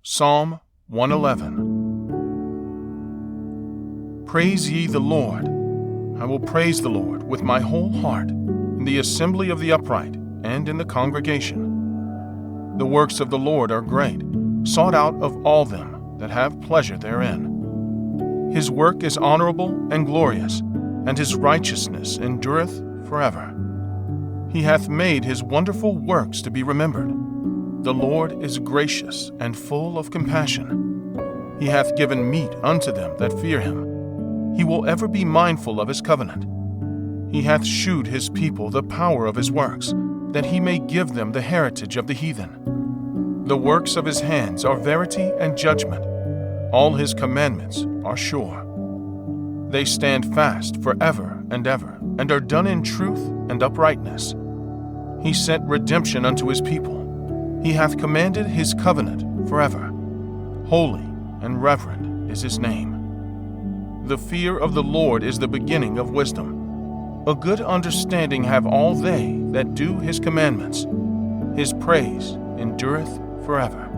Psalm 111. Praise ye the Lord. I will praise the Lord with my whole heart, in the assembly of the upright, and in the congregation. The works of the Lord are great, sought out of all them that have pleasure therein. His work is honourable and glorious, and his righteousness endureth forever. He hath made his wonderful works to be remembered. The Lord is gracious and full of compassion. He hath given meat unto them that fear him. He will ever be mindful of his covenant. He hath shewed his people the power of his works, that he may give them the heritage of the heathen. The works of his hands are verity and judgment. All his commandments are sure. They stand fast forever and ever, and are done in truth and uprightness. He sent redemption unto his people. He hath commanded his covenant forever. Holy and reverend is his name. The fear of the Lord is the beginning of wisdom. A good understanding have all they that do his commandments. His praise endureth forever.